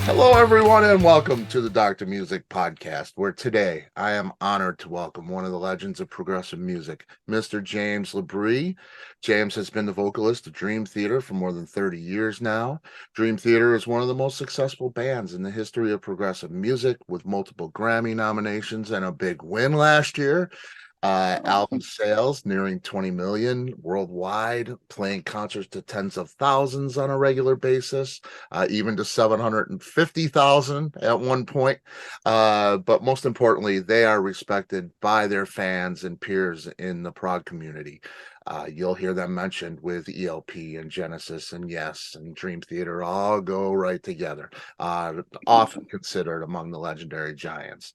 Hello, everyone, and welcome to the Dr. Music Podcast, where today I am honored to welcome one of the legends of progressive music, Mr. James LaBrie. James has been the vocalist of Dream Theater for more than 30 years now. Dream Theater is one of the most successful bands in the history of progressive music, with multiple Grammy nominations and a big win last year. Album sales nearing 20 million worldwide, playing concerts to tens of thousands on a regular basis, even to 750,000 at one point. But most importantly, they are respected by their fans and peers in the prog community. You'll hear them mentioned with ELP and Genesis and Yes and Dream Theater all go right together, often considered among the legendary giants.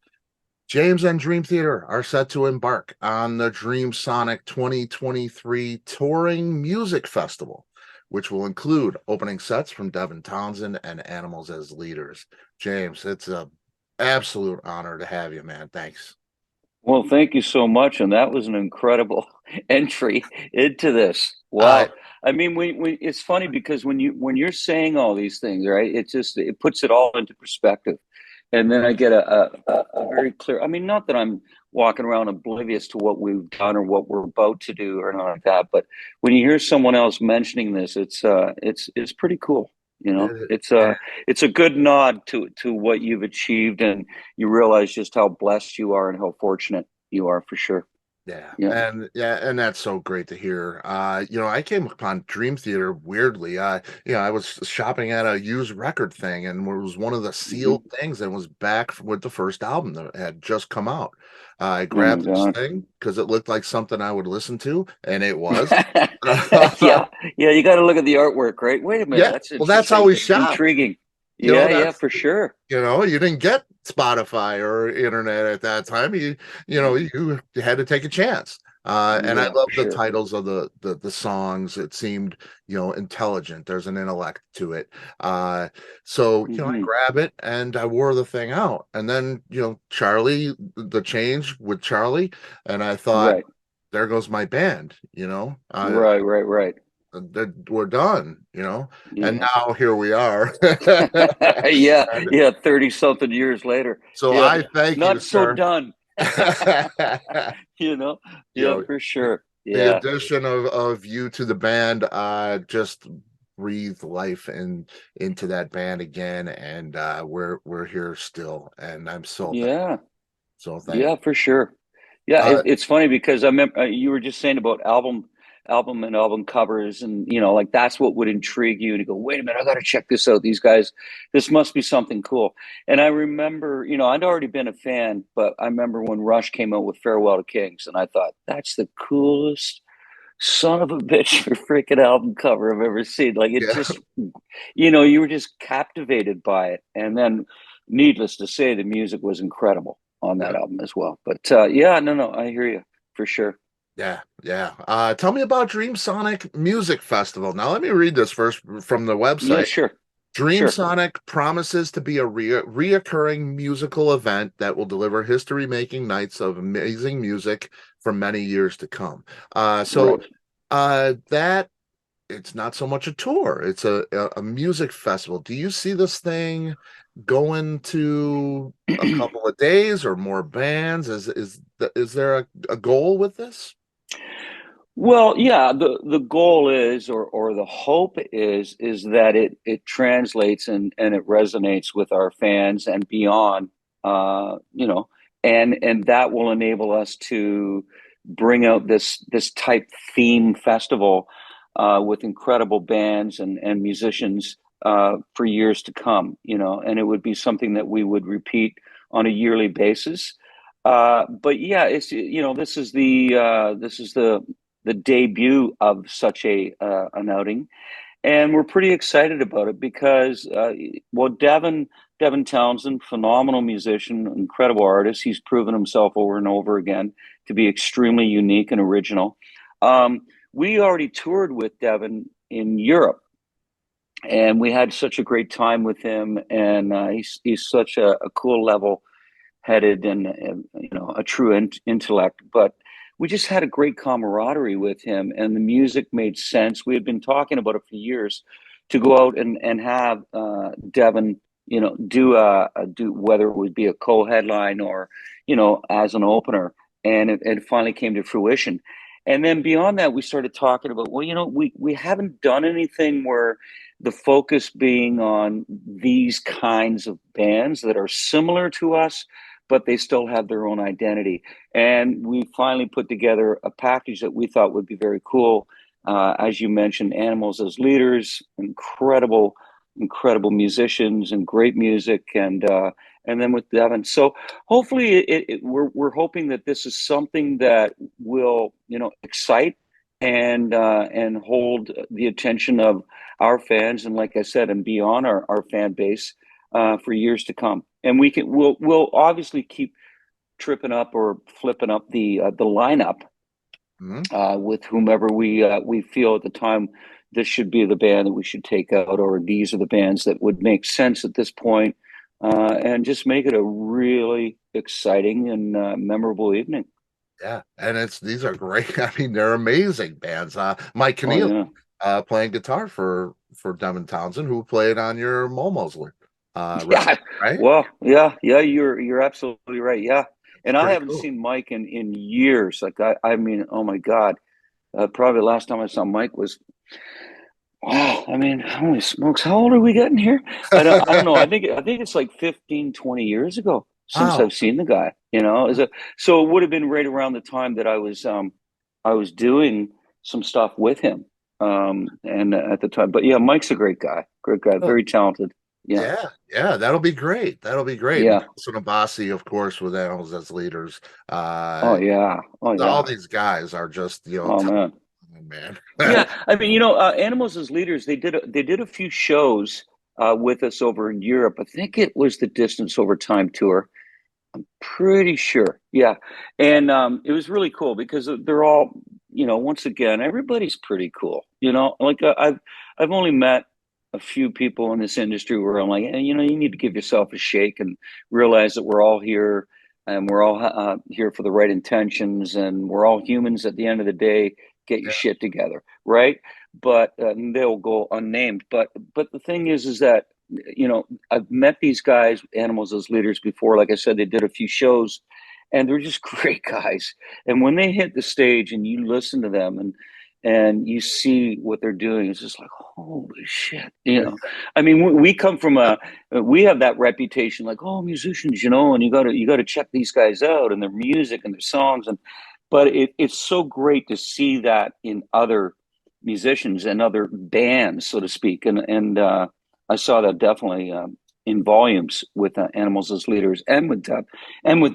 James and Dream Theater are set to embark on the Dreamsonic 2023 Touring Music Festival, which will include opening sets from Devin, Townsend, and Animals as leaders. James, it's an absolute honor to have you, man. Thanks. Well, thank you so much. And that was an incredible entry into this. Uh, Wow. I mean, it's funny because when you're saying all these things, right, it puts it all into perspective. And then I get a very clear, I mean, not that I'm walking around oblivious to what we've done or what we're about to do or not like that, but when you hear someone else mentioning this, it's pretty cool. You know, it, it's a good nod to what you've achieved, and you realize just how blessed you are and how fortunate you are for sure. Yeah. and that's so great to hear. I came upon Dream Theater weirdly. I was shopping at a used record thing, and it was one of the Hmm. sealed things, and was back with the first album that had just come out. I Oh my grabbed this God. thing because it looked like something I would listen to, and it was. Yeah. Yeah. You got to look at the artwork, right? Wait a minute. Yeah, That's well, that's how we interesting. shopped. Intriguing. You know, Yeah. Yeah, that's for sure. you didn't get Spotify or internet at that time. You had to take a chance. And I Yeah, love for the sure. titles of the songs. It seemed, intelligent. There's an intellect to it. I Hmm. grab it and I wore the thing out. And then, Charlie, the change with Charlie, and I thought, Right. there goes my band, Right. Right. Right. we're done. And Yeah. now here we are. Yeah. And Yeah. 30 something years later. so Yeah. I thank you, Not so sir. done. You know? you Yeah, know, for sure. the Yeah. addition of you to the band just breathed life into that band again, and we're here still, and I'm Yeah. so thankful. Yeah, for sure. Yeah, Uh, it's funny because I remember you were just saying about album and album covers, and like that's what would intrigue you to go, wait a minute, I got to check this out. These guys, this must be something cool. And I remember, I'd already been a fan, but I remember when Rush came out with Farewell to Kings, and I thought that's the coolest son of a bitch freaking album cover I've ever seen. Like it yeah, just, you were just captivated by it. And then, needless to say, the music was incredible on yeah, that album as well. But yeah, no, I hear you for sure. yeah. Tell me about Dreamsonic Music Festival. Now, let me read this first from the Yeah, website. sure, sure. Dreamsonic promises to be a reoccurring musical event that will deliver history-making nights of amazing music for many years to come. Right. That it's not so much a tour; it's a music festival. Do you see this thing going to a couple of days or more bands? Is there a goal with this? Well, yeah, the goal is, or the hope is that it translates and it resonates with our fans and beyond, and that will enable us to bring out this type theme festival with incredible bands and musicians for years to come, and it would be something that we would repeat on a yearly basis. But yeah, it's this is the debut of such a an outing, and we're pretty excited about it because well, Devin Townsend, phenomenal musician, incredible artist. He's proven himself over and over again to be extremely unique and original. We already toured with Devin in Europe, and we had such a great time with him. And he's such a cool level headed and a true intellect, but we just had a great camaraderie with him, and the music made sense. We had been talking about it for years to go out and have Devin do whether it would be a co-headline or as an opener, and it finally came to fruition. And then beyond that, we started talking about, well, we haven't done anything where the focus being on these kinds of bands that are similar to us, but they still have their own identity. And we finally put together a package that we thought would be very cool. As you mentioned, Animals as Leaders, incredible musicians and great music, and then with Devin. So hopefully, we're hoping that this is something that will excite and hold the attention of our fans, and like I said, and beyond our fan base for years to come. And we'll obviously keep tripping up or flipping up the lineup with whomever we feel at the time this should be the band that we should take out, or these are the bands that would make sense at this point, and just make it a really exciting and memorable evening. Yeah, and these are great. I mean, they're amazing bands. Mike Keneally, playing guitar for Devin Townsend, who played on your Momo's record, right? Well, yeah, you're absolutely right. Yeah, and I haven't Cool. seen Mike in years. Like I mean, oh my God, probably the last time I saw Mike was. Wow, I mean, holy smokes, how old are we getting here? I don't know. I think it's like 15, 20 years ago since Wow. I've seen the guy, so it would have been right around the time that I was doing some stuff with him. And at the time, but yeah, Mike's a great guy, very talented. Yeah, that'll be great. That'll be great. Yeah. So Nabasi, of course, with Animals as Leaders. Oh yeah. All these guys are just, Oh man. Man. Yeah, I mean, Animals as Leaders, they did a few shows with us over in Europe. I think it was the Distance Over Time tour. I'm pretty sure. Yeah, and it was really cool because they're all, once again, everybody's pretty cool. Like I've only met a few people in this industry where I'm like, you need to give yourself a shake and realize that we're all here, and we're all here for the right intentions, and we're all humans at the end of the day. Get your shit together, right? But they'll go unnamed. But the thing is that I've met these guys, Animals as Leaders, before. Like I said, they did a few shows, and they're just great guys. And when they hit the stage, and you listen to them, and you see what they're doing, it's just like, holy shit, I mean, we come from we have that reputation, like, oh, musicians, and you got to check these guys out and their music and their songs, but it's so great to see that in other musicians and other bands, so to speak, and I saw that definitely in volumes with Animals as Leaders, and with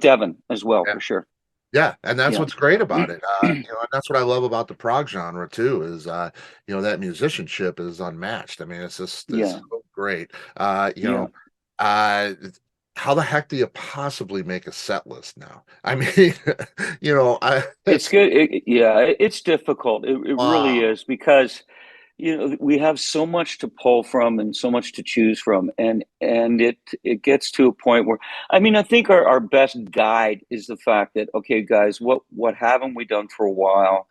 Devin as well, for sure. Yeah, and that's what's great about it. And that's what I love about the prog genre too, is that musicianship is unmatched. I mean, it's so great. How the heck do you possibly make a set list now? I mean, it's good. It's difficult. It really is, because we have so much to pull from and so much to choose from, and it gets to a point where, I mean, I think our best guide is the fact that, okay, guys, what haven't we done for a while,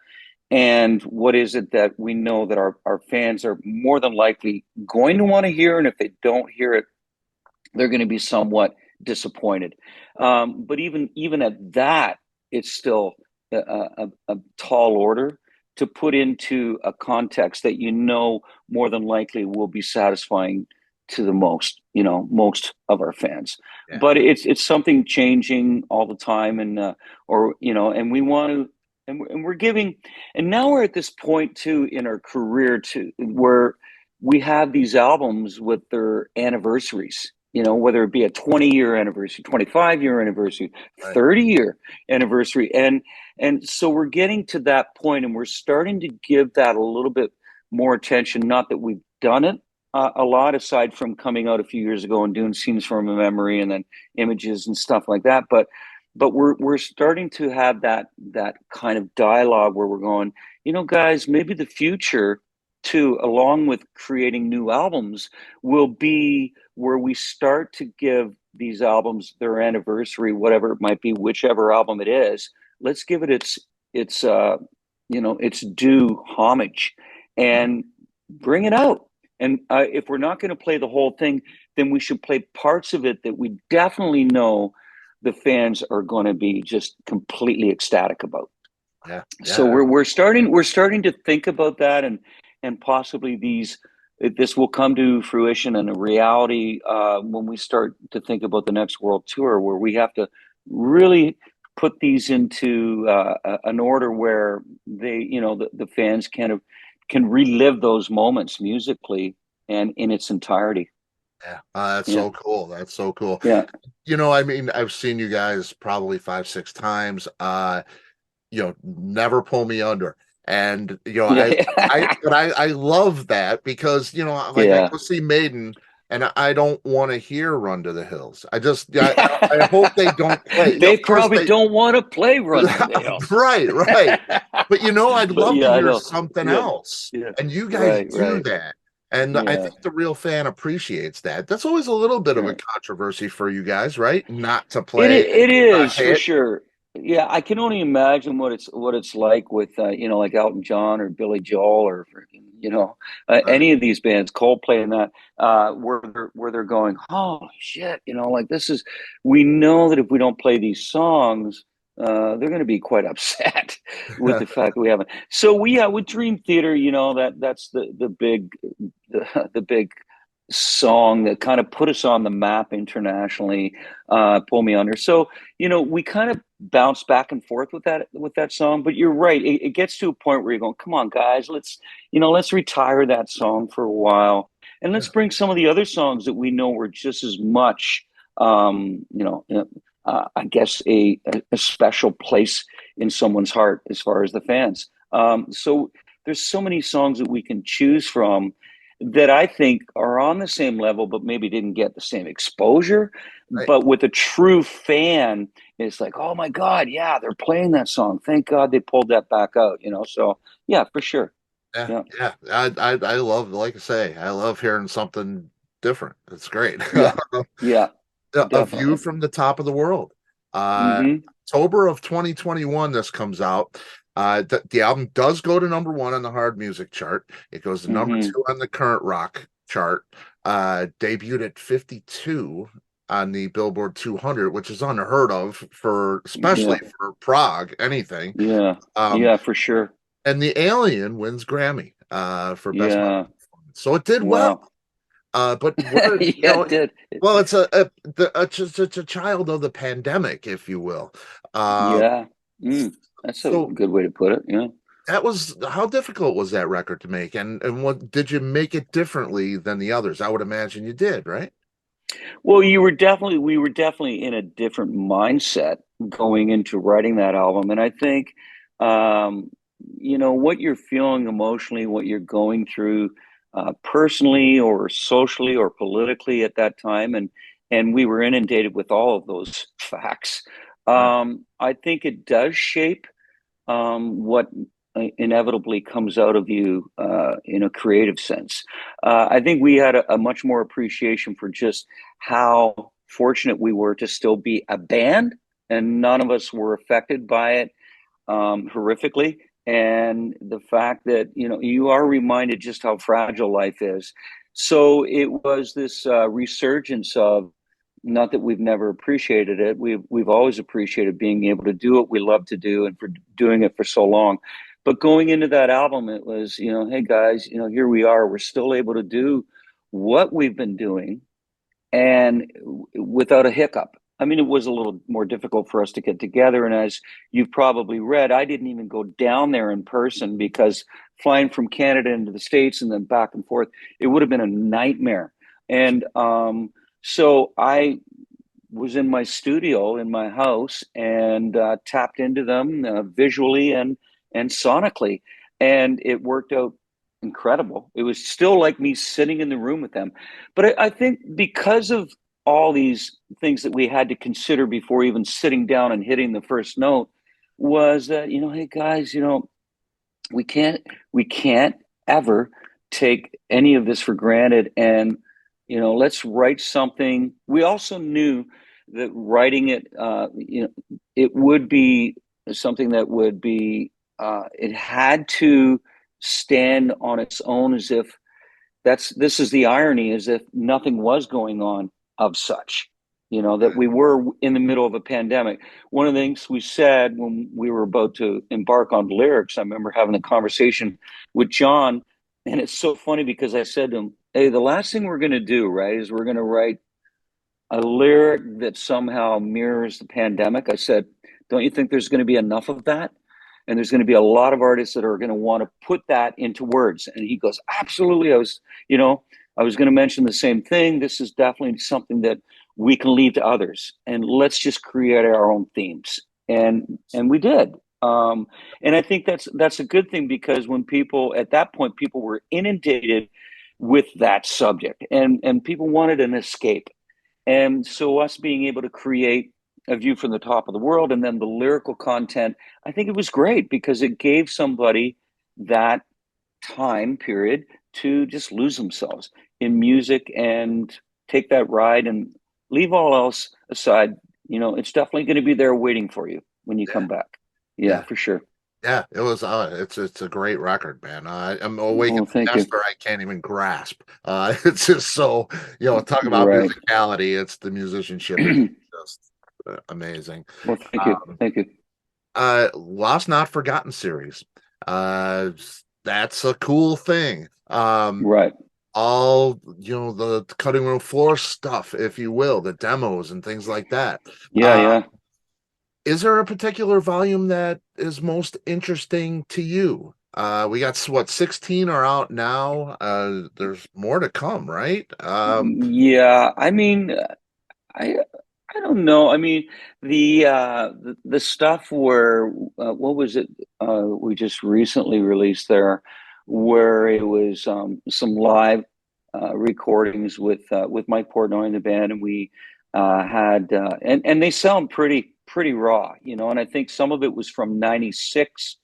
and what is it that we know that our fans are more than likely going to want to hear, and if they don't hear it, they're going to be somewhat disappointed. But even at that, it's still a tall order to put into a context that more than likely will be satisfying to the most of our fans. Yeah. But it's something changing all the time, and and we want to, and we're giving, and now we're at this point too in our career too, where we have these albums with their anniversaries. Whether it be a 20-year anniversary, 25-year anniversary, 30-year anniversary. And so we're getting to that point, and we're starting to give that a little bit more attention. Not that we've done it a lot, aside from coming out a few years ago and doing Scenes from a Memory and then Images and stuff like that. But we're starting to have that kind of dialogue where we're going, guys, maybe the future too, along with creating new albums, will be where we start to give these albums their anniversary, whatever it might be, whichever album it is. Let's give it its due homage and bring it out. And if we're not going to play the whole thing, then we should play parts of it that we definitely know the fans are going to be just completely ecstatic about. Yeah. So Yeah. we're starting to think about that, and possibly this will come to fruition and a reality when we start to think about the next world tour, where we have to really put these into an order where the fans can relive those moments musically and in its entirety. Yeah. That's Yeah, so cool. That's so cool. yeah, I mean, I've seen you guys probably 5, 6 times. Never pull me under. And yeah, I love that because like I yeah. go see Maiden and I don't want to hear Run to the Hills. I hope they don't play. They Of course probably they don't want to play Run to the Hills. right. But I'd But love to yeah, I hear know. something Yeah, else. yeah. And you guys Right, do right. that. And I Yeah, think the real fan appreciates that. That's always a little bit of a yeah. controversy for you guys, right? Not to It play it a is for hit. sure. Yeah, I can only imagine what it's like with like Elton John or Billy Joel or any of these bands, Coldplay and that, where they're going, holy shit, like this is. We know that if we don't play these songs, they're going to be quite upset with the fact that we haven't. So with Dream Theater, that's the big song that kind of put us on the map internationally, Pull Me Under. So we kind of bounce back and forth with that song, but you're right, it gets to a point where you're going, come on guys, let's retire that song for a while, and let's bring some of the other songs that we know were just as much I guess a special place in someone's heart as far as the fans. So there's so many songs that we can choose from that I think are on the same level, but maybe didn't get the same exposure. Right. But with a true fan, it's like, oh my God, yeah, they're playing that song. Thank God they pulled that back out, So yeah, for sure. Yeah, Yeah, yeah. I love, like I say, I love hearing something different. It's great. yeah, yeah, A View definitely. from the Top of the World. Mm-hmm. October of 2021, this comes out. The album does go to #1 on the hard music chart. It goes to number Mm-hmm. 2 on the current rock chart. Debuted at 52 on the Billboard 200, which is unheard of especially Yeah, for prog, anything. yeah, Um, yeah, for sure. and the Alien wins Grammy for best metal Yeah. performance. So it did well. Wow. But we're Yeah, it did. well, it's it's a child of the pandemic, if you will. Uh, Yeah. That's a so good way to put it. Yeah. that was how difficult was that record to make, and what did you make it differently than the others? I would imagine you did, right? Well, we were definitely in a different mindset going into writing that album. And I think, what you're feeling emotionally, what you're going through, personally or socially or politically at that time. And we were inundated with all of those facts. Right. I think it does shape, what inevitably comes out of you in a creative sense. I think we had a much more appreciation for just how fortunate we were to still be a band, and none of us were affected by it horrifically. And the fact that you are reminded just how fragile life is. So it was this resurgence of, not that we've never appreciated it. We've always appreciated being able to do what we love to do and for doing it for so long. But going into that album, it was, hey guys, here we are. We're still able to do what we've been doing, and without a hiccup. I mean, it was a little more difficult for us to get together. And as you've probably read, I didn't even go down there in person because flying from Canada into the States and then back and forth, it would have been a nightmare. And so I was in my studio in my house and tapped into them visually and sonically, and it worked out incredible. It was still like me sitting in the room with them, but I think because of all these things that we had to consider before even sitting down and hitting the first note, was that hey guys, we can't ever take any of this for granted, and let's write something. We also knew that writing it, it would be something that would be, it had to stand on its own, as if this is the irony, is if nothing was going on of such, that we were in the middle of a pandemic. One of the things we said when we were about to embark on lyrics, I remember having a conversation with John, and it's so funny because I said to him, hey, the last thing we're going to do, right, is we're going to write a lyric that somehow mirrors the pandemic. I said, don't you think there's going to be enough of that? And there's going to be a lot of artists that are going to want to put that into words. And he goes, absolutely. I was going to mention the same thing. This is definitely something that we can leave to others, and let's just create our own themes. And we did. And I think that's a good thing, because when people, at that point, people were inundated with that subject, and people wanted an escape. And so us being able to create A View from the Top of the World, and then the lyrical content, I think it was great because it gave somebody that time period to just lose themselves in music and take that ride and leave all else aside. It's definitely going to be there waiting for you when you come back. Yeah, Yeah. for sure. Yeah, it was. It's a great record, man. I'm awake Oh, in thank you. Esther. I can't even grasp. It's just so, talk about Right. musicality. It's the musicianship is just amazing. Well, thank you. Um, Thank you. Lost Not Forgotten series. Uh, that's a cool thing. Right. All the cutting room floor stuff, if you will, the demos and things like that. Yeah, yeah. Is there a particular volume that is most interesting to you? We got what, 16 are out now. There's more to come, right? Yeah. I mean, I I don't know. I mean, the stuff where what was it we just recently released there, where it was some live recordings with Mike Portnoy and the band, and we had and they sound pretty raw, and I think some of it was from '96,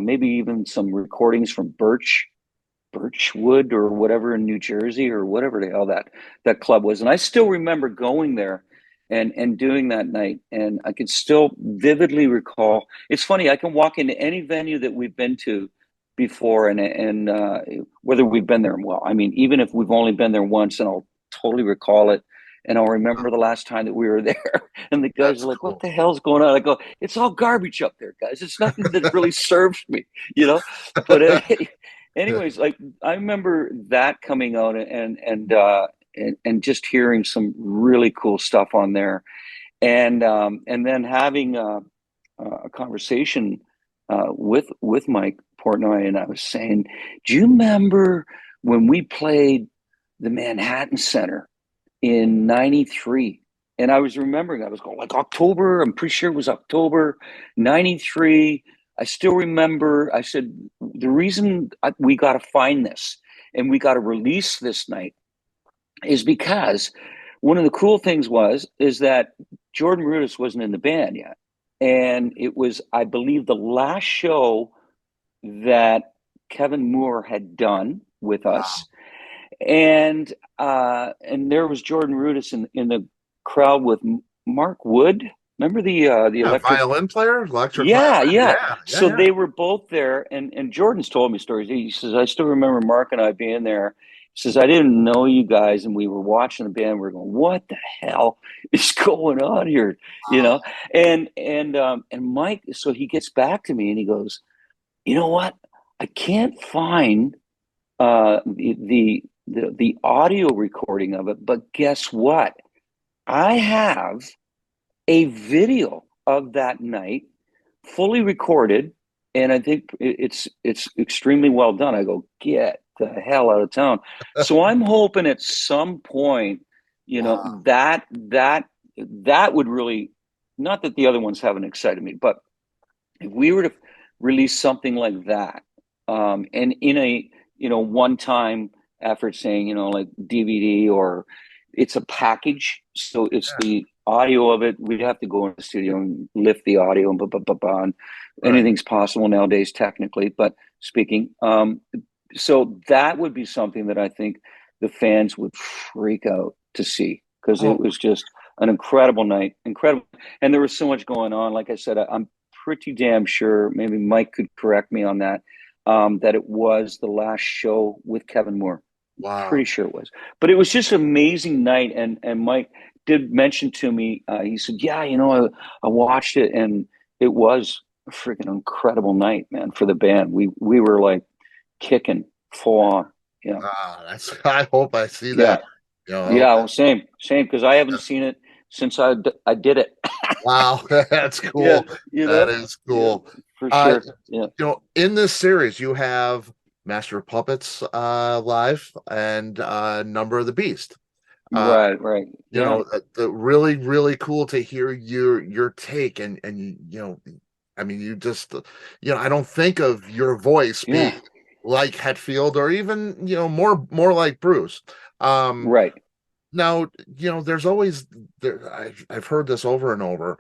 maybe even some recordings from Birchwood or whatever in New Jersey, or whatever the hell that club was. And I still remember going there and doing that night. And I can still vividly recall. It's funny, I can walk into any venue that we've been to before, and whether we've been there, well, I mean, even if we've only been there once, and I'll totally recall it. And I'll remember the last time that we were there. And the guys That's are like, what cool. the hell's going on? I go, it's all garbage up there, guys. It's nothing that really serves me, you know? But anyways, like, I remember that coming out, and just hearing some really cool stuff on there, and then having a conversation with Mike Portnoy, and I was saying, do you remember when we played the Manhattan Center in '93? And I was remembering, I was going like October, I'm pretty sure it was October '93. I still remember, I said, the reason we got to find this and we got to release this night is because one of the cool things is that Jordan Rudess wasn't in the band yet. And it was, I believe, the last show that Kevin Moore had done with us. Wow. And there was Jordan Rudess in the crowd with Mark Wood. Remember the Yeah, electric? violin player, electric Yeah, violin. yeah. Yeah, yeah, So yeah. they were both there, and Jordan's told me stories. He says, I still remember Mark and I being there. He says, I didn't know you guys, and we were watching the band. We are going, what the hell is going on here? You know? And Mike, so he gets back to me and he goes, you know what? I can't find the audio recording of it, but guess what? I have a video of that night, fully recorded, and I think it's extremely well done. I go, get the hell out of town. So I'm hoping at some point, Wow. that would really, not that the other ones haven't excited me, but if we were to release something like that, and in a one time effort, saying like DVD, or it's a package, so it's Yeah, the audio of it. We'd have to go in the studio and lift the audio and blah, blah, blah, blah, and right. anything's possible nowadays, technically, but speaking. So that would be something that I think the fans would freak out to see, because it Oh, was just an incredible night, incredible, and there was so much going on. Like I said, I'm pretty damn sure. Maybe Mike could correct me on that. That it was the last show with Kevin Moore. Wow. Pretty sure it was. But it was just an amazing night. And Mike did mention to me, he said, yeah, I watched it, and it was a freaking incredible night, man, for the band. We were like kicking full on. Yeah. That's. I hope I see Yeah. that. I hope Yeah. that. Well, same, because I haven't seen it since I did it. Wow, that's Yeah. cool. That is Yeah, cool. for Uh, sure. Yeah. in this series, you have Master of Puppets live and Number of the Beast. Uh, Right. Right. Yeah. the really, really cool to hear your take and I mean, you just I don't think of your voice being Yeah. like Hetfield or even more like Bruce. Um, Right. Now, there's always there. I've heard this over and over,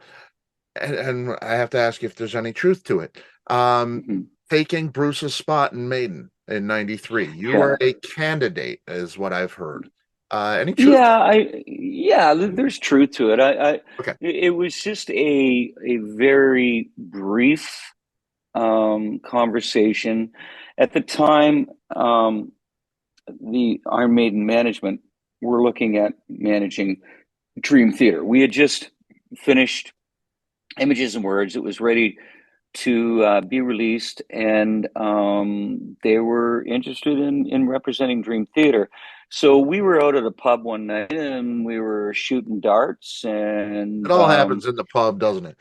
and I have to ask you if there's any truth to it. Um, Mhm. Taking Bruce's spot in Maiden in '93. You Yeah. were a candidate, is what I've heard. Any truth to Yeah, there's truth to it. it? Okay. It was just a very brief conversation. At the time, the Iron Maiden management were looking at managing Dream Theater. We had just finished Images and Words. It was ready to be released, and they were interested in representing Dream Theater. So we were out at a pub one night, and we were shooting darts, It and all happens in the pub, doesn't it?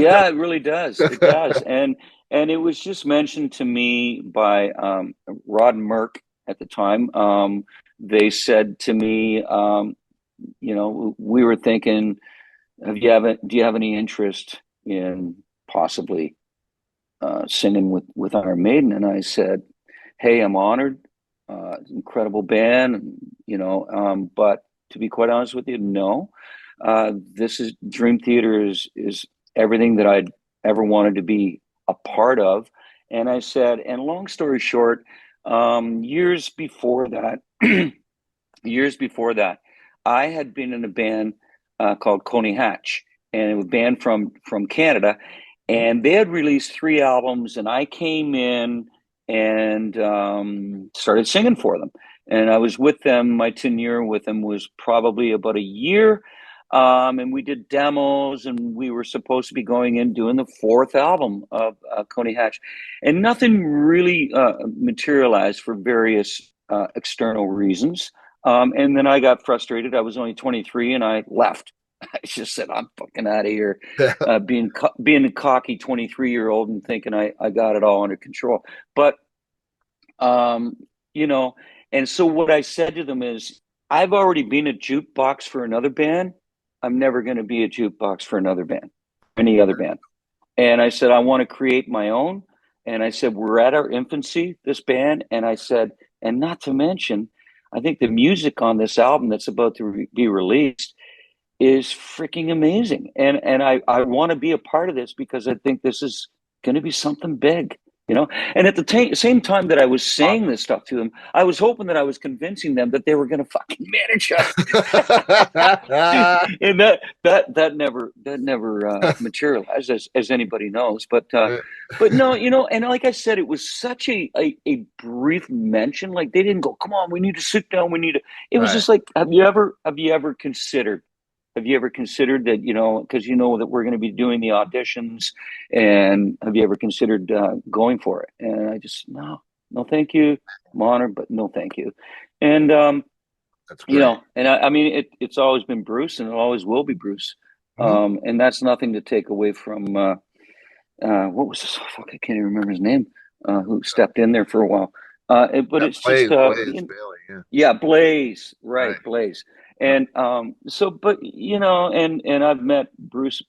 yeah, it really does. It does, and it was just mentioned to me by Rod and Merck at the time. They said to me, we were thinking, do you have any interest in possibly singing with Iron Maiden? And I said, "Hey, I'm honored. Incredible band, but to be quite honest with you, no. This is Dream Theater is everything that I'd ever wanted to be a part of." And I said, and long story short, years before that, years before that, I had been in a band called Coney Hatch, and it was a band from Canada, and they had released 3 albums, and I came in and started singing for them. And I was with them. My tenure with them was probably about a year. And we did demos, and we were supposed to be going in doing the 4th album of Coney Hatch, and nothing really materialized for various external reasons. And then I got frustrated. I was only 23, and I left. I just said, I'm fucking out of here. Being a cocky 23-year-old and thinking I got it all under control. But um, you know, and so what I said to them is, I've already been a jukebox for another band. I'm never going to be a jukebox for another band, any other band. And I said, I want to create my own. And I said, we're at our infancy, this band. And I said, and not to mention, I think the music on this album that's about to be released is freaking amazing. And I want to be a part of this because I think this is going to be something big, you know? And at the same time that I was saying this stuff to them, I was hoping that I was convincing them that they were going to fucking manage us. And that never materialized, as anybody knows. But no, and like I said, it was such a brief mention. Like, they didn't go, come on, we need to sit down, we need to. It was Right. just like, have you ever considered that, because you know that we're going to be doing the auditions, and have you ever considered going for it? And I just, no, thank you. I'm honored, but no, thank you. And That's great. and I mean, it's always been Bruce, and it always will be Bruce. Mhm. And that's nothing to take away from what was this? Fuck, I can't even remember his name. Who stepped in there for a while? But Yeah, it's just Blaze Bailey. Yeah. yeah, Blaze, right, Right. Blaze. Yeah. And so, but and I've met Bruce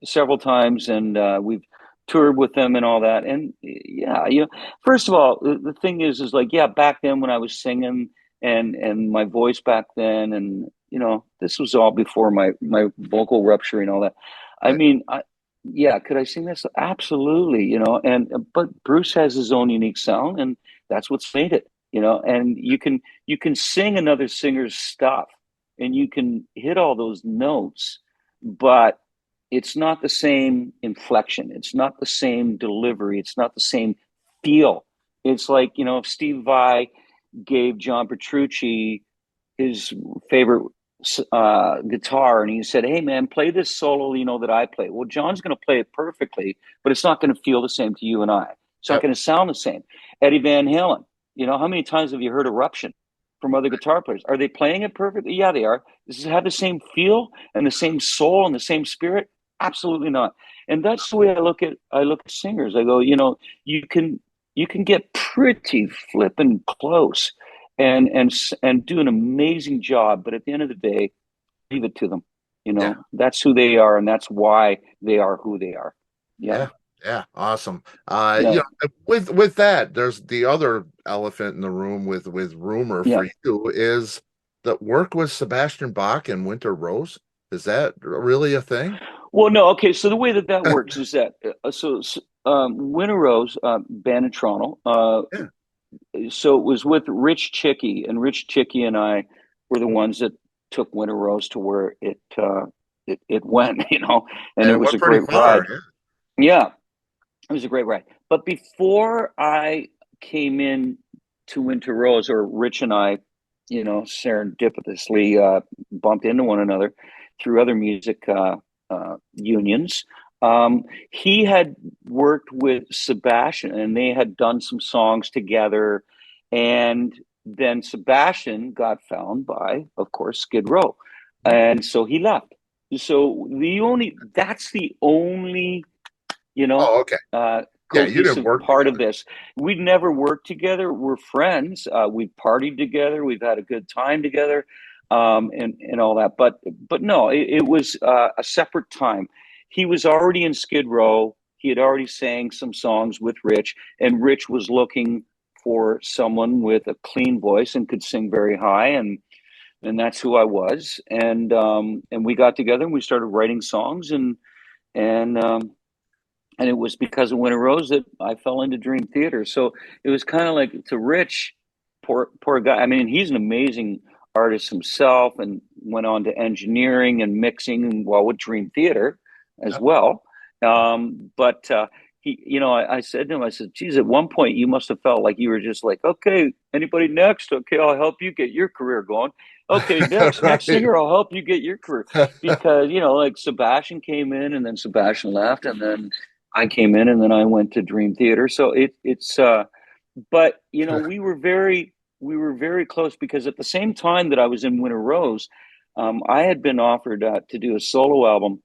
several times, and we've toured with them and all that. And yeah, first of all, the thing is like, yeah, back then when I was singing, and my voice back then, and this was all before my vocal rupture and all that. I Right. mean, yeah, could I sing this? Absolutely, and but Bruce has his own unique sound, and that's what's made it. And you can sing another singer's stuff, and you can hit all those notes, but it's not the same inflection. It's not the same delivery. It's not the same feel. It's like, if Steve Vai gave John Petrucci his favorite guitar, and he said, "Hey man, play this solo, that I play." Well, John's going to play it perfectly, but it's not going to feel the same to you and I. It's not Yep. going to sound the same. Eddie Van Halen, how many times have you heard Eruption from other guitar players? Are they playing it perfectly? Yeah, they are. Does it have the same feel and the same soul and the same spirit? Absolutely not. And that's the way I look at singers. I go, you can get pretty flippin' close and do an amazing job, but at the end of the day, leave it to them. Yeah. That's who they are, and that's why they are who they are. Yeah. Yeah. Yeah. Awesome. Yeah. With that, there's the other elephant in the room with rumor Yeah. for you is that work with Sebastian Bach and Winter Rose. Is that really a thing? Well, no. Okay. So the way that works is that Winter Rose, band in Toronto. Yeah. So it was with Rich Chicky, and Rich Chicky and I were the ones that took Winter Rose to where it went, and And it it was went a pretty great far. ride. Yeah, it was a great ride. But before I came in to Winter Rose, or Rich and I, serendipitously bumped into one another through other music unions. He had worked with Sebastian, and they had done some songs together. And then Sebastian got found by, of course, Skid Row, Yeah. and so he left. So that's the only Oh, okay. Yeah, you didn't cohesive work part of together. this. We'd never worked together. We're friends. We've partied together. We've had a good time together, and all that. But no, it was a separate time. He was already in Skid Row. He had already sang some songs with Rich, and Rich was looking for someone with a clean voice and could sing very high, and that's who I was. And we got together and we started writing songs, and and it was because of Winter Rose that I fell into Dream Theater. So it was kind of like, to Rich, poor guy. I mean, he's an amazing artist himself, and went on to engineering and mixing, and well, with Dream Theater as Yep. well. But he, I said to him, I said, "Geez, at one point you must have felt like you were just like, okay, anybody next? Okay, I'll help you get your career going. Okay, next Right. singer, I'll help you get your career." Because like Sebastian came in, and then Sebastian left, and then I came in, and then I went to Dream Theater. So it's but we were very close, because at the same time that I was in Winter Rose, I had been offered to do a solo album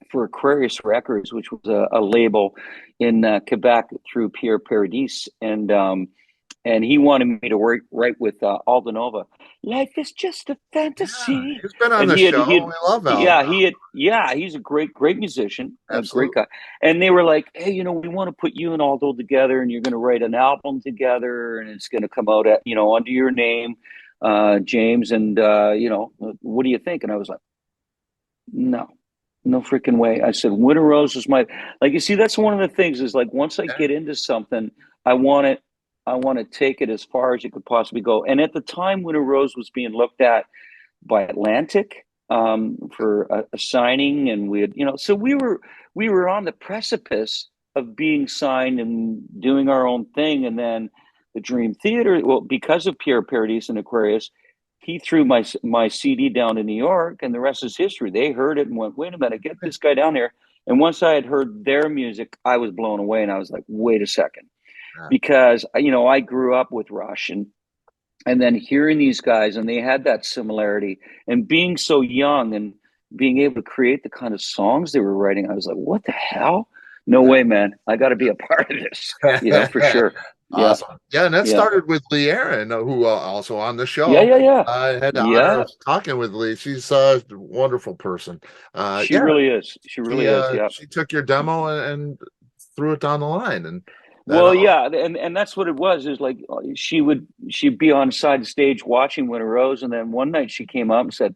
for Aquarius Records, which was a label in Quebec through Pierre Paradis, and he wanted me to write with Aldo Nova. Life is just a Yeah, fantasy. he's been on And the show. We love Al. he's a great musician, a great Absolutely. guy. And they were like, "Hey, we want to put you and Aldo together, and you're going to write an album together, and it's going to come out under your name, James. And what do you think?" And I was like, "No, no freaking way." I said, "Winter Rose is my," like, you see, that's one of the things, is like, once I Yeah. get into something, I want it. I want to take it as far as it could possibly go. And at the time, Winter Rose was being looked at by Atlantic for a signing, and we had, so we were on the precipice of being signed and doing our own thing. And then the Dream Theater, well, because of Pierre Paradis and Aquarius, he threw my CD down to New York, and the rest is history. They heard it and went, "Wait a minute, get this guy down here." And once I had heard their music, I was blown away, and I was like, "Wait a second." Yeah. Because I grew up with Rush, and then hearing these guys, and they had that similarity, and being so young and being able to create the kind of songs they were writing, I was like, "What the hell? No way, man! I got to be a part of this." For sure. Yeah, Awesome. Yeah, and that yeah, started with Lee Aaron, who also on the yeah, show. yeah, yeah, I had the honor yeah. of talking with Lee. She's a wonderful person. She Yeah, really is. She really is. Yeah. she took your demo and threw it down the line, and that Well, yeah, and that's what it was. Is like, she'd be on side stage watching Winter Rose, and then one night she came up and said,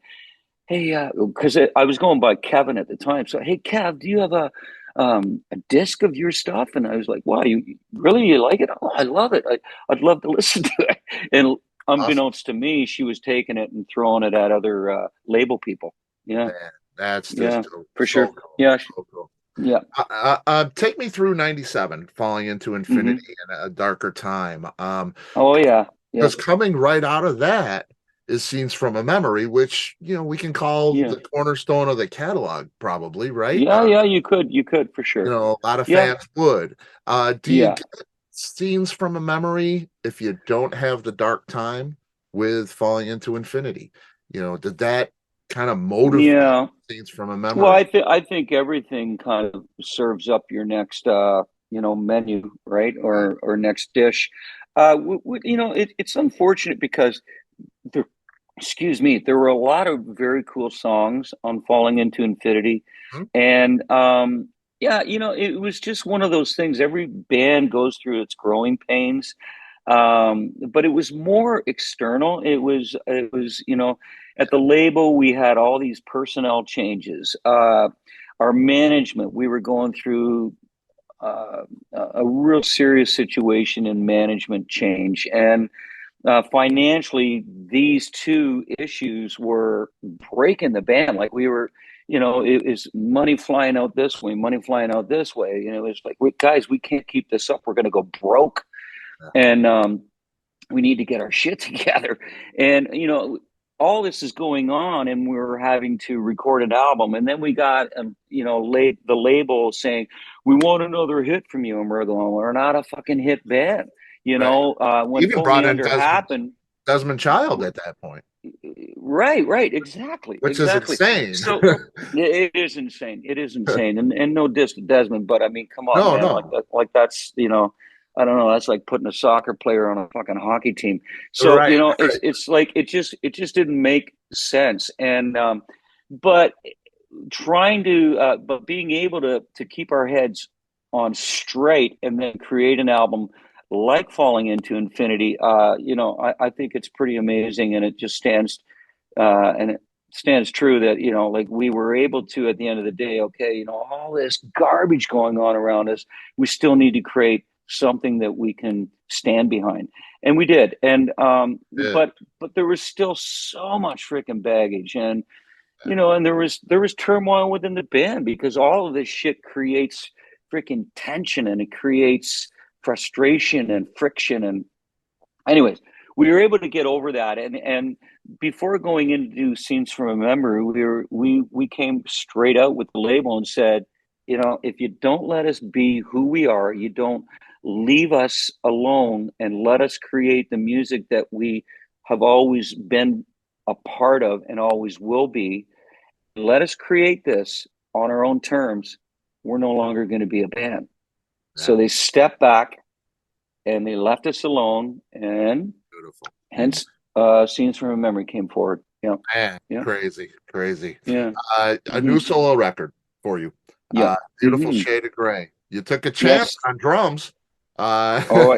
"Hey," because I was going by Kevin at the time. So, "Hey, Kev, do you have a disc of your stuff?" And I was like, "Wow, you like it? Oh, I love it. I'd love to listen to it." And awesome. unbeknownst to me, she was taking it and throwing it at other label people. Yeah, Man, that's just yeah, so, for so sure. cool. Yeah, So cool. yeah. Take me through '97, falling into Hmm. infinity and a darker time. Oh yeah, yeah, because coming right out of that is Scenes from a Memory, which we can call yeah, the cornerstone of the catalog, probably, right? yeah, yeah. You could for sure. A lot of Yeah, fans would. Do you yeah, get Scenes from a Memory if you don't have the dark time with Falling into Infinity? Did that kind of motivate yeah. Scenes from a Well, Memory? I think everything kind of serves up your next menu, right? Right. Or next dish. It's unfortunate because there, excuse me, there were a lot of very cool songs on Falling into Infinity, Hmm? and yeah, it was just one of those things. Every band goes through its growing pains, but it was more external. It was at the label we had all these personnel changes. Our management, we were going through uh, a real serious situation in management change, and financially, these two issues were breaking the band. Like we were, it was money flying out this way, money flying out this way. It's like, guys, we can't keep this up. We're going to go broke, Yeah. and we need to get our shit together. And all this is going on, and we're having to record an album. And then we got, the label saying, "We want another hit from you," and we're going, "We're not a fucking hit band." Right. When Even Fully brought in Under happened, Desmond Child at that point, right, exactly, which is exactly. insane. So it is insane. It is insane, and no diss to Desmond, but I mean, come on, No, man, like no. that, like that's I don't know. That's like putting a soccer player on a fucking hockey team. So Right. it's like it just didn't make sense. And but but being able to keep our heads on straight and then create an album like Falling into Infinity, I think it's pretty amazing, and it just and it stands true that like we were able to, at the end of the day, okay, all this garbage going on around us, we still need to create something that we can stand behind, and we did. And Yeah. but there was still so much freaking baggage, and and there was turmoil within the band because all of this shit creates freaking tension, and it creates frustration and friction. And anyways, we were able to get over that, and before going into Scenes from a Memory, we came straight out with the label and said, if you don't let us be who we are, you don't leave us alone and let us create the music that we have always been a part of and always will be, let us create this on our own terms, we're no longer going to be a band. Yeah. So they stepped back and they left us alone, and Beautiful. hence Scenes from a Memory came forward. Yeah, Man, yeah, crazy, crazy. yeah. A Mm-hmm. new solo record for you. Yeah. Beautiful Mm-hmm. Shade of Gray. You took a chance Yes. on drums. Oh,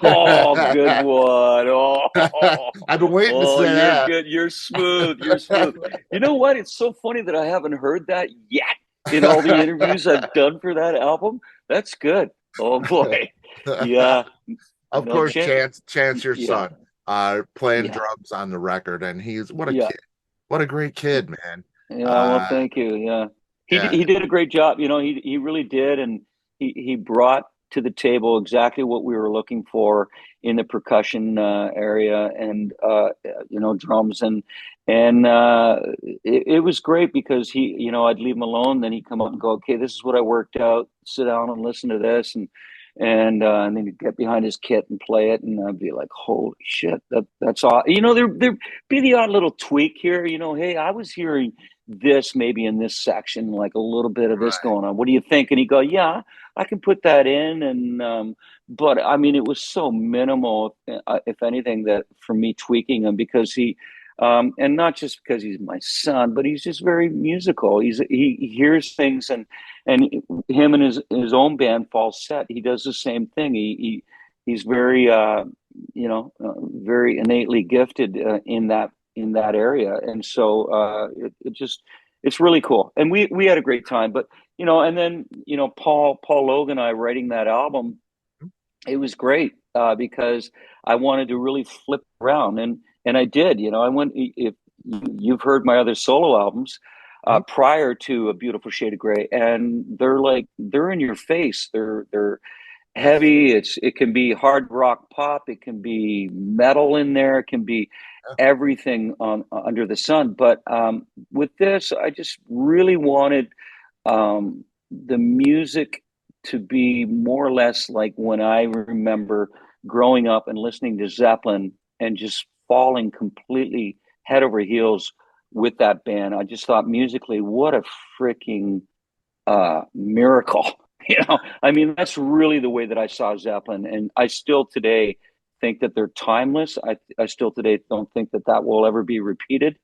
oh, good one. Oh, I've been waiting to oh, say you're that. good. You're smooth. You're smooth. You know what? It's so funny that I haven't heard that yet in all the interviews I've done for that album. That's good. Oh boy. Yeah. Of No course, chance. Chance, your Yeah. son, playing Yeah. drums on the record, and he's what a Yeah. kid. What a great kid, man. Yeah, well, Uh, thank you. Yeah, yeah, he did a great job. He really did, and he brought to the table exactly what we were looking for in the percussion area, and drums, and it was great because I'd leave him alone, then he'd come up and go, okay, this is what I worked out. Sit down and listen to this, and then he'd get behind his kit and play it, and I'd be like, holy shit, that's all. There be the odd little tweak here. Hey, I was hearing this maybe in this section, like a little bit of this right. going on. What do you think? And he go, yeah, I can put that in. And but I mean, it was so minimal, if anything, that for me tweaking him, because and not just because he's my son, but he's just very musical. He hears things, and him and his own band Falset, he does the same thing. He's very very innately gifted in that area, and so it's really cool, and we had a great time. But and then Paul Logan and I writing that album, it was great because I wanted to really flip around, and I did. I went, if you've heard my other solo albums prior to A Beautiful Shade of Gray, and they're in your face. They're heavy. It can be hard rock pop. It can be metal in there. It can be everything on under the sun. But with this, I just really wanted the music to be more or less like when I remember growing up and listening to Zeppelin and just falling completely head over heels with that band. I just thought musically, what a freaking miracle. I mean, that's really the way that I saw Zeppelin, and I still today think that they're timeless. I still today don't think that that will ever be repeated.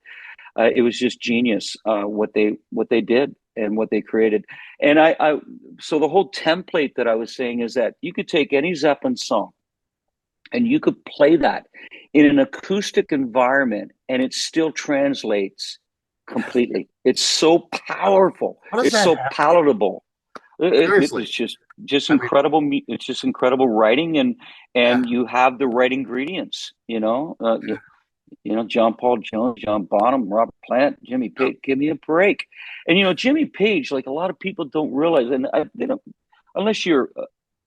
It was just genius what they did and what they created. And so the whole template that I was saying is that you could take any Zeppelin song and you could play that in an acoustic environment, and it still translates completely. It's so powerful. How does It's that so happen? palatable. It Seriously. was just I mean, incredible. It's just incredible writing, and yeah, you have the right ingredients. John Paul Jones, John Bonham, Robert Plant, Jimmy yeah, Page. Give me a break. And Jimmy Page, like a lot of people don't realize, and they don't, unless you're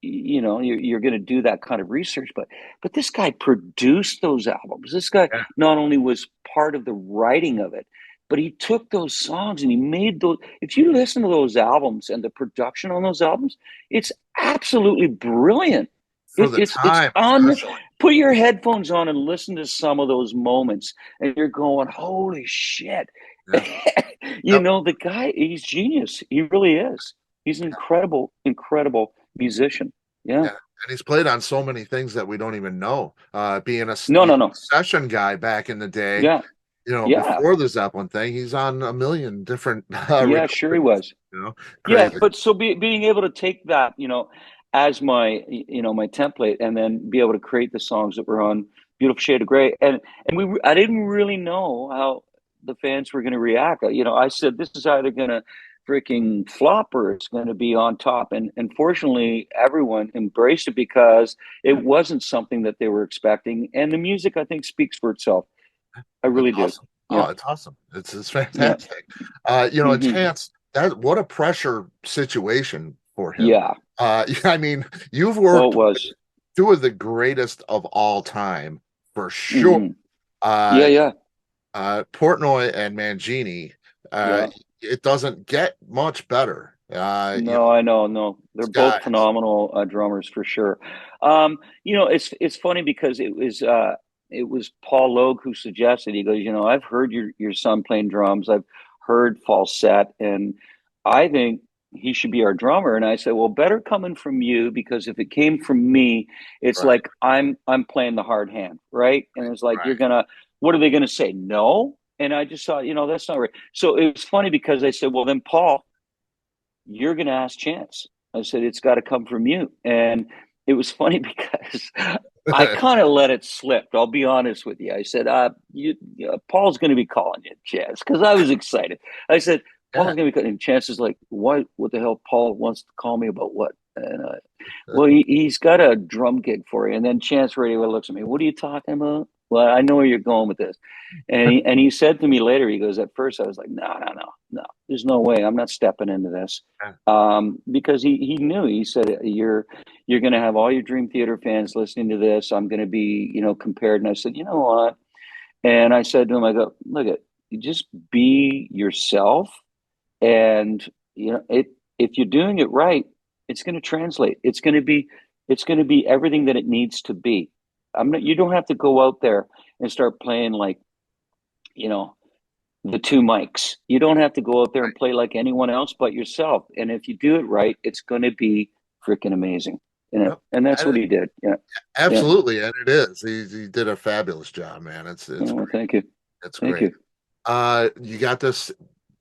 going to do that kind of research. But this guy produced those albums. This guy yeah. not only was part of the writing of it, but he took those songs and he made those. If you listen to those albums and the production on those albums, it's absolutely brilliant. For the It's time, on. especially. Put your headphones on and listen to some of those moments, and you're going, "Holy shit!" Yeah. Yep. The guy, he's genius. He really is. He's an incredible, incredible musician. Yeah. Yeah. And he's played on so many things that we don't even know. Being a No, no, no. session guy back in the day, Yeah. Yeah. before the Zeppelin thing, he's on a million different Yeah, sure he recordings, was. Yeah, crazy. but so being able to take that, as my template, and then be able to create the songs that were on Beautiful Shade of Grey, and I didn't really know how the fans were going to react. I said this is either going to freaking flop or it's going to be on top, and fortunately, everyone embraced it because it wasn't something that they were expecting, and the music I think speaks for itself. I It's really do. awesome. Yeah, Oh, it's awesome. It's yeah, fantastic. hmm Chance, that what a pressure situation for him. yeah. I mean, you've Oh, it worked with was. two of the greatest of all time for sure. Hmm. Yeah, Uh, yeah, Portnoy and Mangini. yeah. It doesn't get much better. No, I know, no. They're These both guys, phenomenal drummers for sure. It's funny because it was Paul Logue who suggested. He goes, I've heard your son playing drums. I've heard falset, and I think he should be our drummer. And I said, well, better coming from you, because if it came from me, it's right, like I'm playing the hard hand, right? And it's like right. what are they gonna say? No. And I just thought, that's not right. So it was funny because I said, well, then Paul, you're going to ask Chance. I said, it's got to come from you. And it was funny because I kind of let it slip. I'll be honest with you. I said, Paul's going to be calling you, Chance, because I was excited. I said, Yeah. Paul's going to be calling. And Chance is like, what the hell? Paul wants to call me about what? And well, he's got a drum gig for you. And then Chance Radio looks at me. What are you talking about? Well, I know where you're going with this. And he said to me later, he goes, at first I was like, no, there's no way. I'm not stepping into this. Because he knew. He said, you're going to have all your Dream Theater fans listening to this. I'm going to be, compared. And I said, you know what? And I said to him, I go, look at, just be yourself. And, if you're doing it right, it's going to translate. It's going to be everything that it needs to be. You don't have to go out there and start playing like, you know, the two mics. You don't have to go out there and play like anyone else but yourself. And if you do it right, it's going to be freaking amazing. Yep. And that's what And he did. Yeah. Yeah. absolutely, and it is. He did a fabulous job, man. It's Well, great. thank you. It's Thank great. you. You got this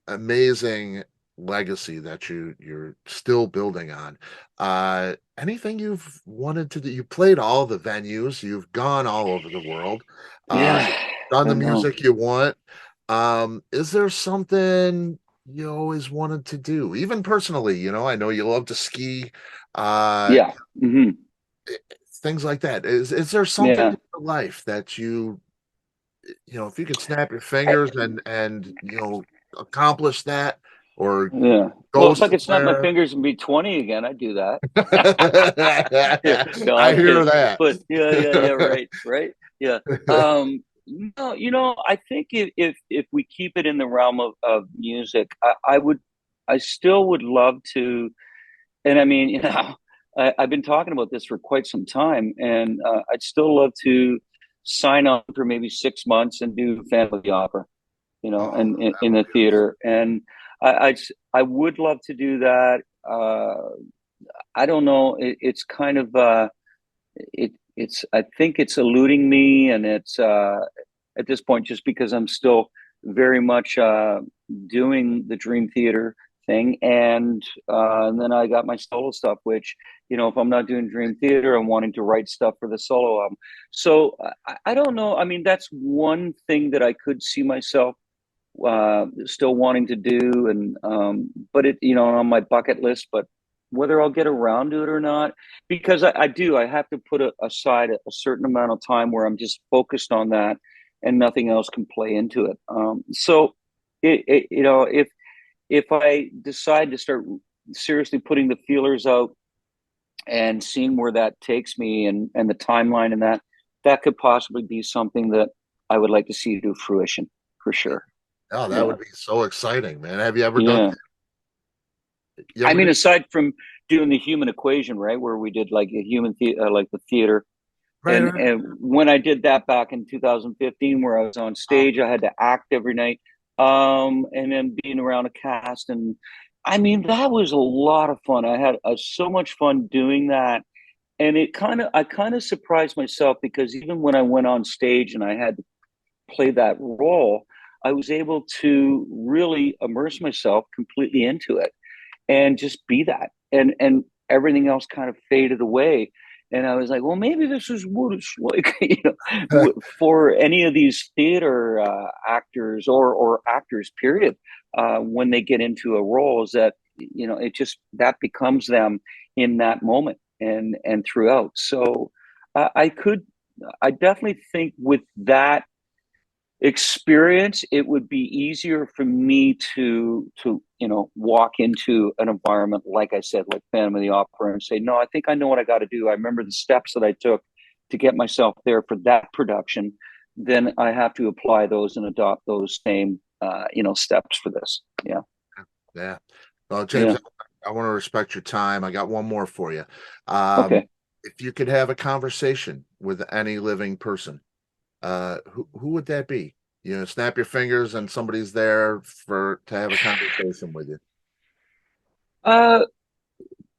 amazing legacy that you're still building on. Anything you've wanted to do? You played all the venues, you've gone all over the world, Yeah. done I the know. music you want. Is there something you always wanted to do, even personally? I know you love to ski, uh, Yeah. Hmm. things like that. Is there something Yeah. in your life that if you could snap your I, fingers and accomplish that, or Yeah. go Well, if I could snap my somewhere. fingers and be 20 again, I'd do that. Yeah, no, I I'm hear kidding. that. But yeah, right, right. Yeah. No, I think if we keep it in the realm of music, I still would love to, and I mean, I've been talking about this for quite some time, and I'd still love to sign up for maybe 6 months and do family opera, Oh, and that in would the be theater. And I would love to do that. I don't know. It's kind of it's I think it's eluding me, and it's at this point just because I'm still very much doing the Dream Theater thing, and then I got my solo stuff, which if I'm not doing Dream Theater, I'm wanting to write stuff for the solo album. So I don't know. I mean, that's one thing that I could see myself still wanting to do, and but it on my bucket list, but whether I'll get around to it or not, because I have to put aside a certain amount of time where I'm just focused on that and nothing else can play into it. So if I decide to start seriously putting the feelers out and seeing where that takes me, and the timeline, and that could possibly be something that I would like to see to fruition for sure. oh, that Yeah. would be so exciting, man. Have you ever done? Yeah. You I ever mean, did? aside from doing the Human Equation, right, where we did like like the theater, Right, and when I did that back in 2015, where I was on right. stage, I had to act every night, and then being around a cast, and I mean, that was a lot of fun. I had so much fun doing that, and I kind of surprised myself, because even when I went on stage and I had to play that role, I was able to really immerse myself completely into it and just be that, and everything else kind of faded away. And I was like, well, maybe this is what it's like, for any of these theater actors, or actors period, when they get into a role, is that it just that becomes them in that moment, and throughout. So I definitely think with that experience, it would be easier for me to walk into an environment, like I said, like Phantom of the Opera, and say, no, I think I know what I got to do. I remember the steps that I took to get myself there for that production. Then I have to apply those and adopt those same steps for this. Yeah. Yeah. Well, James, Yeah. I want to respect your time. I got one more for you. Um, Okay. if you could have a conversation with any living person, who would that be? Snap your fingers and somebody's there to have a conversation with you. uh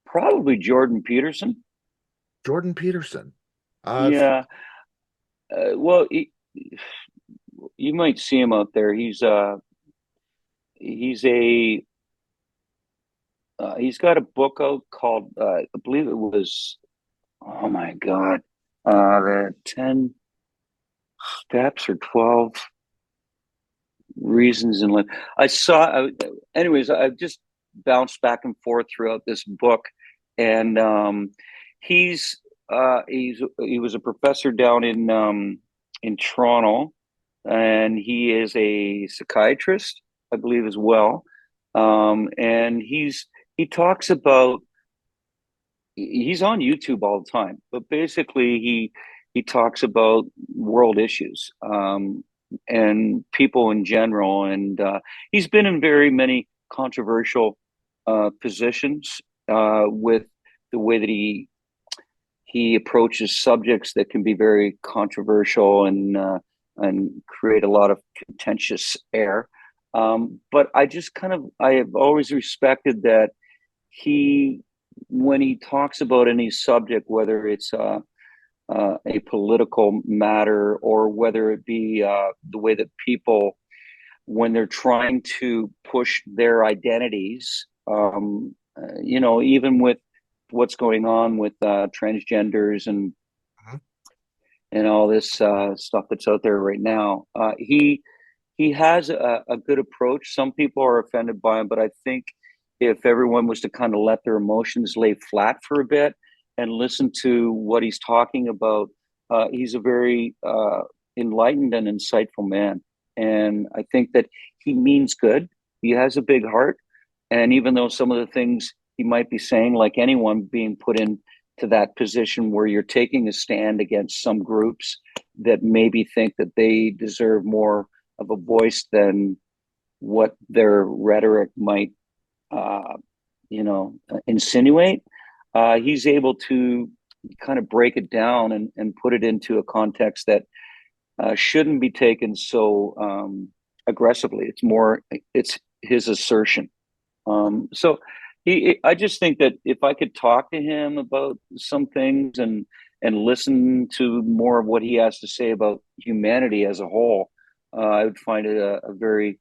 Probably Jordan Peterson. Jordan Peterson. Yeah. Well, you might see him out there. He's a he's got a book out called, I believe it was, oh my God, the 10 steps or 12 reasons in life. Anyways, I've just bounced back and forth throughout this book, and he's he was a professor down in Toronto, and he is a psychiatrist, I believe, as well. And he talks about, he's on YouTube all the time, but basically he talks about world issues, and people in general, and he's been in very many controversial positions with the way that he approaches subjects that can be very controversial, and create a lot of contentious air. But I have always respected that he, when he talks about any subject, whether it's a political matter, or whether it be the way that people, when they're trying to push their identities, even with what's going on with transgenders, Mhm. and all this stuff that's out there right now, he has a good approach. Some people are offended by him, but I think if everyone was to kind of let their emotions lay flat for a bit and listen to what he's talking about, he's a very enlightened and insightful man. And I think that he means good. He has a big heart, And even though some of the things he might be saying, like anyone being put into that position where you're taking a stand against some groups that maybe think that they deserve more of a voice than what their rhetoric might, insinuate, he's able to kind of break it down and put it into a context that shouldn't be taken so aggressively. It's his assertion. So I just think that if I could talk to him about some things and listen to more of what he has to say about humanity as a whole, I would find it a very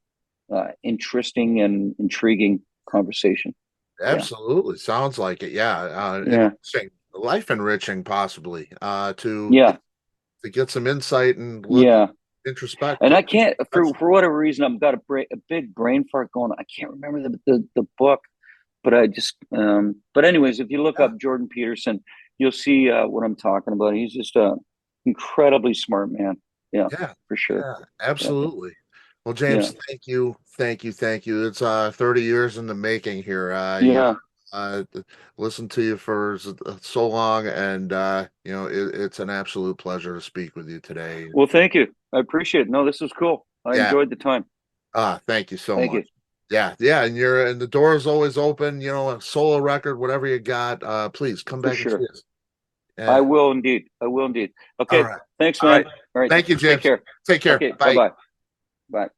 interesting and intriguing conversation. Absolutely. Sounds like it. Yeah. Yeah. Life enriching, possibly, Yeah. to get some insight and look Yeah. And introspective. I can't, for whatever reason, I've got a big brain fart going. I can't remember the book, but I just, but anyways, if you look up Jordan Peterson, you'll see what I'm talking about. He's just a incredibly smart man. Yeah, Yeah. for sure. Yeah. Absolutely. Well, Yeah. James, thank you. Thank you. Thank you. It's 30 years in the making here. Yeah. Listened to you for so long, and it's an absolute pleasure to speak with you today. Well, thank you. I appreciate it. No, this was cool. I Yeah. enjoyed the time. Thank you so Thank much. you. Yeah, yeah, and the door is always open, a solo record, whatever you got, please come For back and see sure. us. I Yeah. will indeed. I will indeed. All Okay. right. Thanks, All man. right. All right. Thank you, Take James. care. Take care. Okay. Bye. Bye-bye. Bye.